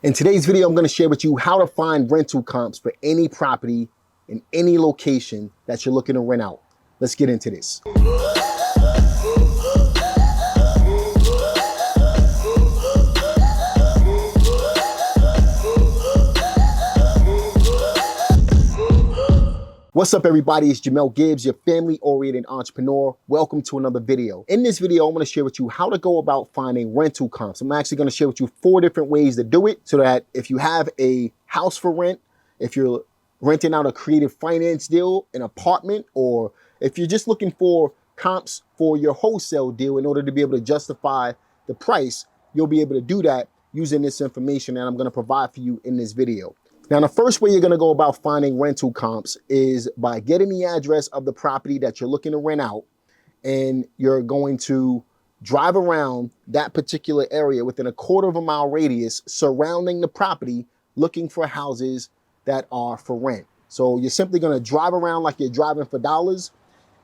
In today's video, I'm going to share with you how to find rental comps for any property in any location that you're looking to rent out. Let's get into this. What's up, everybody? It's Jamel Gibbs, your family-oriented entrepreneur. Welcome to another video. In this video, I'm going to share with you how to go about finding rental comps. I'm actually going to share with you 4 different ways to do it so that if you have a house for rent, if you're renting out a creative finance deal, an apartment, or if you're just looking for comps for your wholesale deal in order to be able to justify the price, you'll be able to do that using this information that I'm going to provide for you in this video. Now, the first way you're going to go about finding rental comps is by getting the address of the property that you're looking to rent out, and you're going to drive around that particular area within a 1/4 mile radius surrounding the property looking for houses that are for rent. So you're simply going to drive around like you're driving for dollars,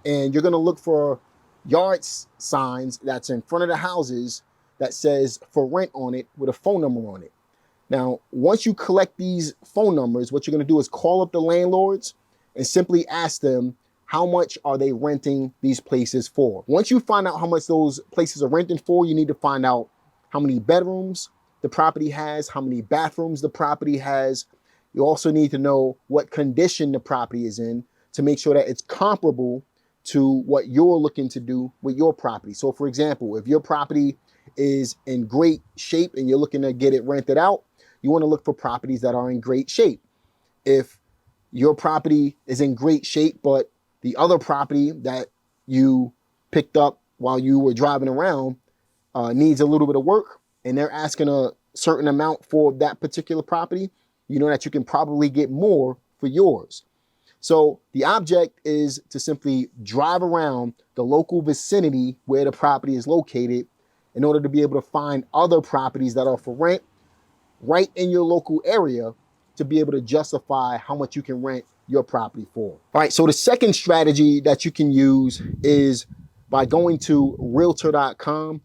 and you're going to look for yard signs that's in front of the houses that says for rent on it with a phone number on it. Now, once you collect these phone numbers, what you're going to do is call up the landlords and simply ask them how much are they renting these places for. Once you find out how much those places are renting for, you need to find out how many bedrooms the property has, how many bathrooms the property has. You also need to know what condition the property is in to make sure that it's comparable to what you're looking to do with your property. So, for example, if your property is in great shape and you're looking to get it rented out, you want to look for properties that are in great shape. If your property is in great shape, but the other property that you picked up while you were driving around needs a little bit of work, and they're asking a certain amount for that particular property, you know that you can probably get more for yours. So the object is to simply drive around the local vicinity where the property is located in order to be able to find other properties that are for rent right in your local area to be able to justify how much you can rent your property for. All right, so the second strategy that you can use is by going to realtor.com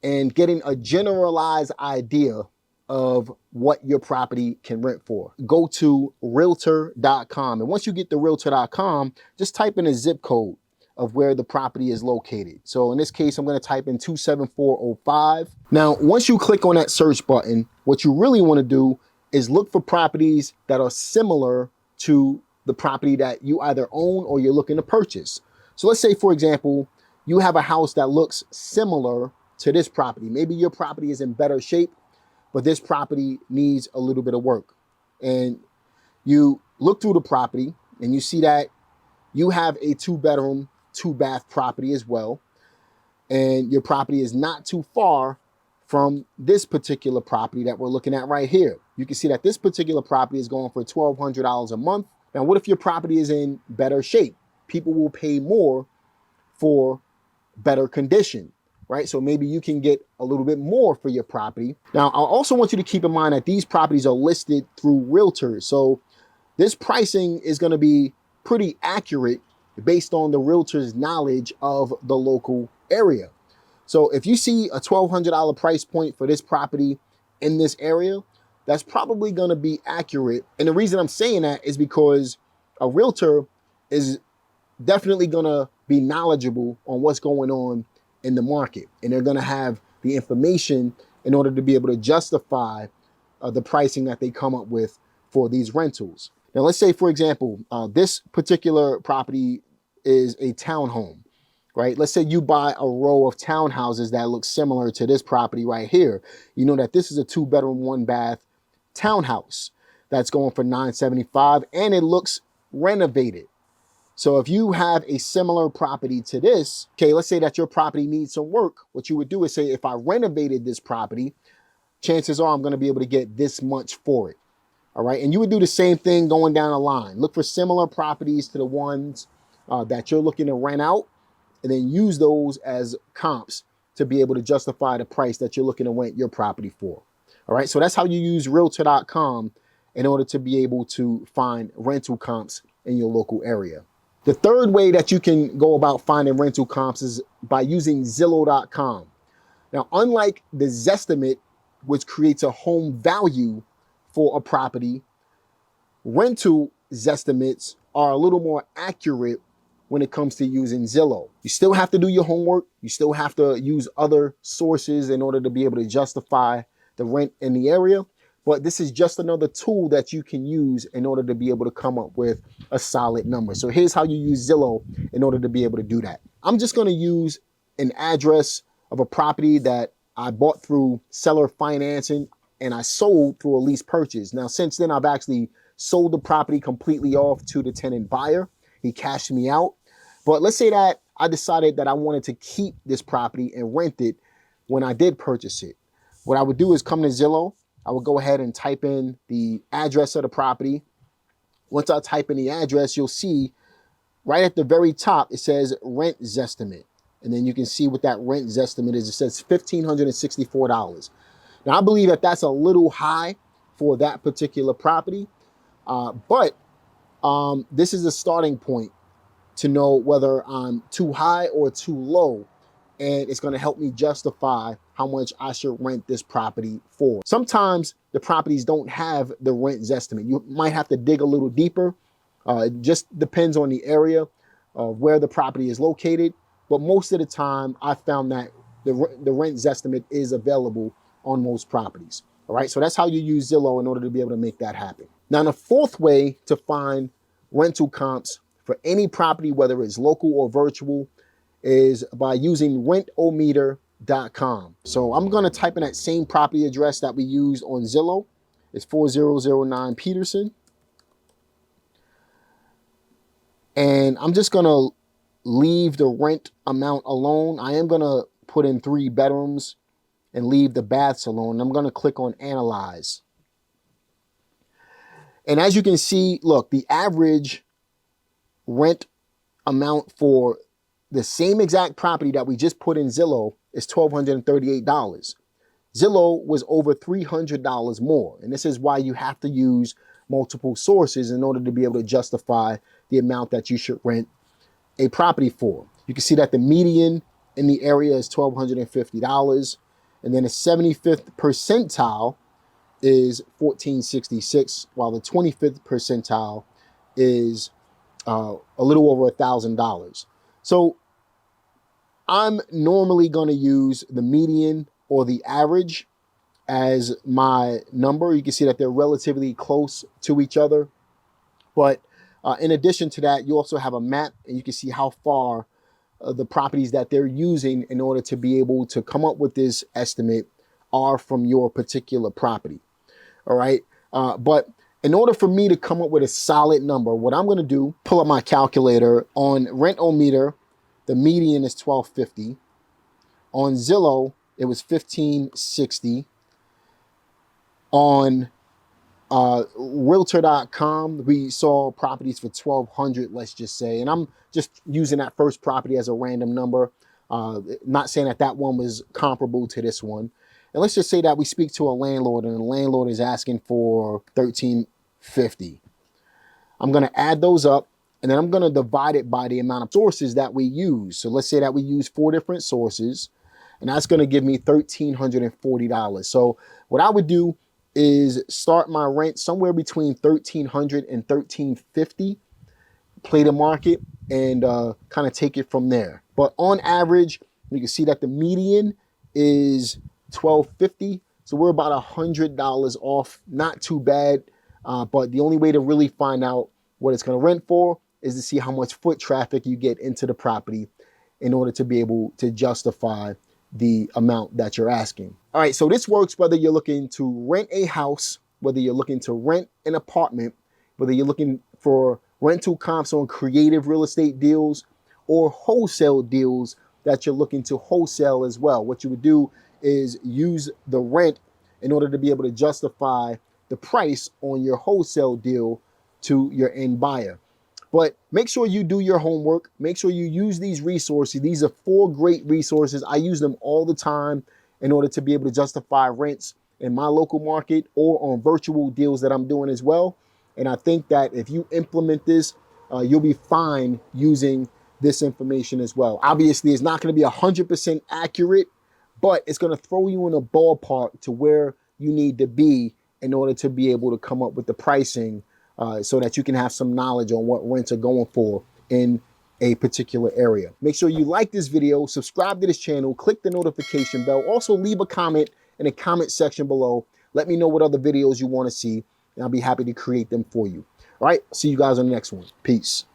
and getting a generalized idea of what your property can rent for. Go to realtor.com, and once you get to realtor.com, just type in a zip code of where the property is located. So in this case, I'm going to type in 27405. Now, once you click on that search button, what you really want to do is look for properties that are similar to the property that you either own or you're looking to purchase. So let's say, for example, you have a house that looks similar to this property. Maybe your property is in better shape, but this property needs a little bit of work. And you look through the property and you see that you have a 2-bedroom, 2-bath property as well. And your property is not too far from this particular property that we're looking at right here. You can see that this particular property is going for $1,200 a month. Now, what if your property is in better shape? People will pay more for better condition, right? So maybe you can get a little bit more for your property. Now, I also want you to keep in mind that these properties are listed through realtors. So this pricing is going to be pretty accurate based on the realtor's knowledge of the local area. So if you see a $1,200 price point for this property in this area, that's probably going to be accurate. And the reason I'm saying that is because a realtor is definitely going to be knowledgeable on what's going on in the market, and they're going to have the information in order to be able to justify the pricing that they come up with for these rentals. Now, let's say, for example, this particular property is a townhome, right? Let's say you buy a row of townhouses that look similar to this property right here. You know that this is a 2-bedroom, 1-bath townhouse that's going for $975, and it looks renovated. So if you have a similar property to this, okay, let's say that your property needs some work. What you would do is say, if I renovated this property, chances are I'm going to be able to get this much for it. All right, and you would do the same thing going down the line. Look for similar properties to the ones that you're looking to rent out, and then use those as comps to be able to justify the price that you're looking to rent your property for. All right, so that's how you use realtor.com in order to be able to find rental comps in your local area. The third way that you can go about finding rental comps is by using Zillow.com. Now, unlike the Zestimate, which creates a home value for a property, rental estimates are a little more accurate when it comes to using Zillow. You still have to do your homework. You still have to use other sources in order to be able to justify the rent in the area. But this is just another tool that you can use in order to be able to come up with a solid number. So here's how you use Zillow in order to be able to do that. I'm just going to use an address of a property that I bought through seller financing and I sold through a lease purchase. Now, since then, I've actually sold the property completely off to the tenant buyer. He cashed me out. But let's say that I decided that I wanted to keep this property and rent it when I did purchase it. What I would do is come to Zillow. I would go ahead and type in the address of the property. Once I type in the address, you'll see right at the very top, it says rent zestimate. And then you can see what that rent zestimate is. It says $1,564. Now, I believe that that's a little high for that particular property. But this is a starting point to know whether I'm too high or too low. And it's going to help me justify how much I should rent this property for. Sometimes the properties don't have the rent estimate. You might have to dig a little deeper. It just depends on the area of where the property is located. But most of the time, I found that the rent estimate is available on most properties. All right, so that's how you use Zillow in order to be able to make that happen. Now, the fourth way to find rental comps for any property, whether it's local or virtual, is by using rentometer.com. So I'm going to type in that same property address that we used on Zillow. It's 4009 Peterson. And I'm just going to leave the rent amount alone. I am going to put in 3 bedrooms and leave the baths alone. I'm going to click on Analyze. And as you can see, look, the average rent amount for the same exact property that we just put in Zillow is $1,238. Zillow was over $300 more. And this is why you have to use multiple sources in order to be able to justify the amount that you should rent a property for. You can see that the median in the area is $1,250. And then the 75th percentile is $1,466, while the 25th percentile is a little over $1,000. So I'm normally going to use the median or the average as my number. You can see that they're relatively close to each other. But in addition to that, you also have a map, and you can see how far the properties that they're using in order to be able to come up with this estimate are from your particular property. All right. But in order for me to come up with a solid number, what I'm going to do, pull up my calculator. On Rentometer, the median is $1,250. On Zillow, it was $1,560. On Realtor.com, we saw properties for $1,200, let's just say. And I'm just using that first property as a random number. Not saying that that one was comparable to this one. And let's just say that we speak to a landlord and the landlord is asking for $1,350. I'm going to add those up, and then I'm going to divide it by the amount of sources that we use. So let's say that we use 4 different sources, and that's going to give me $1,340. So what I would do is start my rent somewhere between $1,300 and $1,350, play the market, and kind of take it from there. But on average, you can see that the median is $1,250. So we're about $100 off. Not too bad. But the only way to really find out what it's going to rent for is to see how much foot traffic you get into the property in order to be able to justify the amount that you're asking. All right, so this works whether you're looking to rent a house, whether you're looking to rent an apartment, whether you're looking for rental comps on creative real estate deals or wholesale deals that you're looking to wholesale as well. What you would do is use the rent in order to be able to justify the price on your wholesale deal to your end buyer. But make sure you do your homework. Make sure you use these resources. These are 4 great resources. I use them all the time in order to be able to justify rents in my local market or on virtual deals that I'm doing as well. And I think that if you implement this, you'll be fine using this information as well. Obviously, it's not going to be 100% accurate, but it's going to throw you in a ballpark to where you need to be in order to be able to come up with the pricing so that you can have some knowledge on what rents are going for in a particular area. Make sure you like this video, subscribe to this channel, click the notification bell. Also leave a comment in the comment section below. Let me know what other videos you want to see, and I'll be happy to create them for you. All right, see you guys on the next one. Peace.